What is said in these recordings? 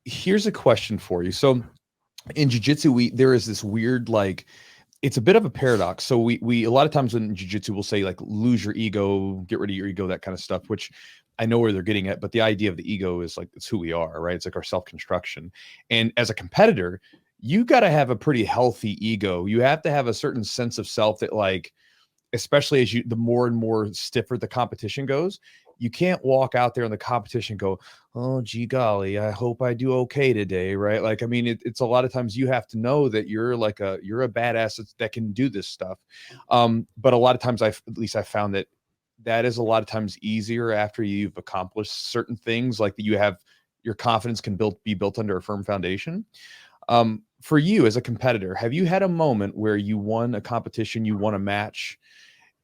here's a question for you. So in jiu-jitsu, there is this weird, like, it's a bit of a paradox. So we a lot of times in jiu-jitsu we'll say, like, lose your ego, get rid of your ego, that kind of stuff, which I know where they're getting at, but the idea of the ego is like, it's who we are, right? It's like our self-construction. And as a competitor, you got to have a pretty healthy ego. You have to have a certain sense of self that, like, especially as the more and more stiffer the competition goes, you can't walk out there in the competition and go, oh, gee golly, I hope I do okay today, right? Like, I mean, it's a lot of times you have to know that you're a badass that can do this stuff. But a lot of times, at least I found that is a lot of times easier after you've accomplished certain things, like that you have your confidence can be built under a firm foundation. For you as a competitor, have you had a moment where you won a competition, you won a match,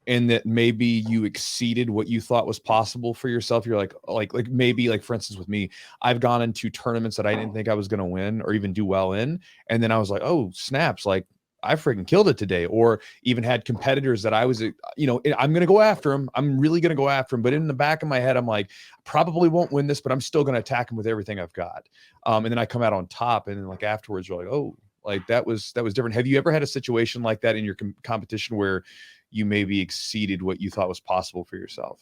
and that maybe you exceeded what you thought was possible for yourself? You're like maybe, like, for instance, with me, I've gone into tournaments that I didn't think I was going to win or even do well in. And then I was like, oh, snaps. Like, I freaking killed it today. Or even had competitors that I was, I'm going to go after them. I'm really going to go after them. But in the back of my head, I'm like, probably won't win this, but I'm still going to attack them with everything I've got. And then I come out on top, and then, like, afterwards, you're like, oh, like that was different. Have you ever had a situation like that in your competition where you maybe exceeded what you thought was possible for yourself?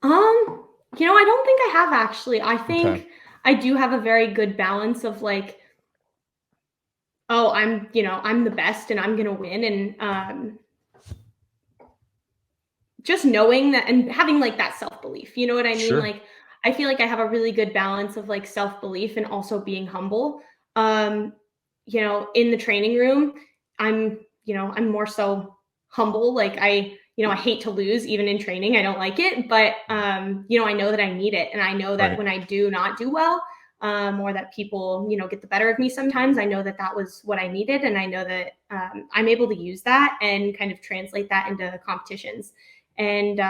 I don't think I have, actually. I think I do have a very good balance of, like, oh, I'm the best and I'm going to win. And just knowing that and having, like, that self-belief, you know what I mean? Sure. Like, I feel like I have a really good balance of, like, self-belief and also being humble. In the training room, I'm more so humble. Like, I hate to lose even in training. I don't like it, but I know that I need it. And I know that when I do not do well, or that people, get the better of me sometimes, I know that was what I needed. And I know that I'm able to use that and kind of translate that into competitions. And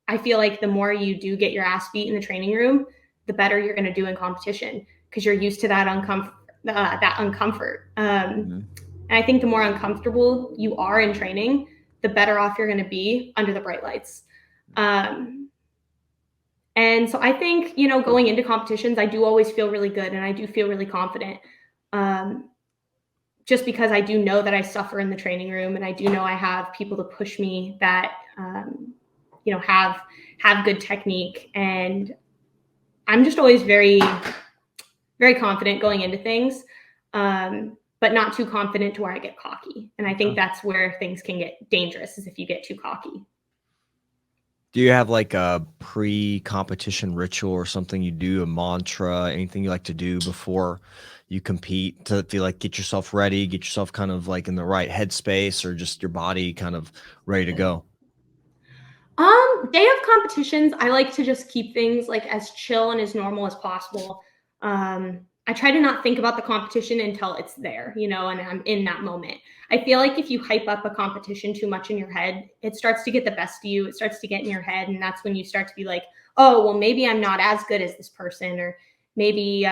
I feel like the more you do get your ass beat in the training room, the better you're going to do in competition, because you're used to that uncomfort. And I think the more uncomfortable you are in training, the better off you're going to be under the bright lights. And so I think, going into competitions, I do always feel really good and I do feel really confident. Just because I do know that I suffer in the training room, and I do know I have people to push me that, have good technique. And I'm just always very, very confident going into things, but not too confident to where I get cocky. And I think that's where things can get dangerous, is if you get too cocky. Do you have, like, a pre-competition ritual or something you do, a mantra, anything you like to do before you compete to feel like get yourself ready, get yourself kind of like in the right headspace, or just your body kind of ready to go? Day of competitions, I like to just keep things, like, as chill and as normal as possible. I try to not think about the competition until it's there, and I'm in that moment. I feel like if you hype up a competition too much in your head, it starts to get the best of you. It starts to get in your head. And that's when you start to be like, oh, well, maybe I'm not as good as this person, or maybe,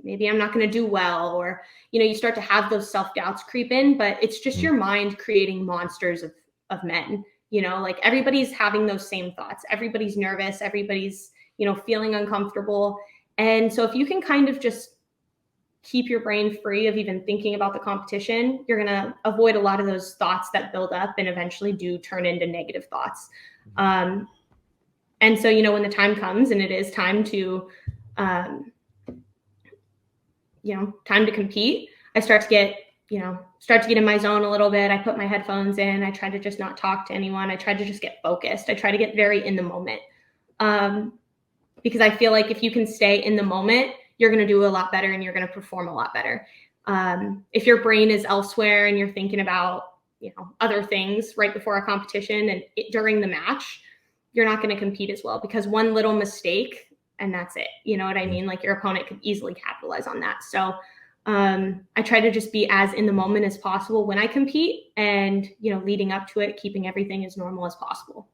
maybe I'm not going to do well, or, you start to have those self-doubts creep in, but it's just your mind creating monsters of men, like, everybody's having those same thoughts. Everybody's nervous. Everybody's, feeling uncomfortable. And so if you can kind of just keep your brain free of even thinking about the competition, you're going to avoid a lot of those thoughts that build up and eventually do turn into negative thoughts. And so, when the time comes and it is time to, time to compete, I start to get in my zone a little bit. I put my headphones in. I try to just not talk to anyone. I try to just get focused. I try to get very in the moment. Because I feel like if you can stay in the moment, you're going to do a lot better and you're going to perform a lot better. If your brain is elsewhere and you're thinking about, other things right before a competition and during the match, you're not going to compete as well, because one little mistake and that's it. You know what I mean? Like, your opponent could easily capitalize on that. So I try to just be as in the moment as possible when I compete, and, leading up to it, keeping everything as normal as possible.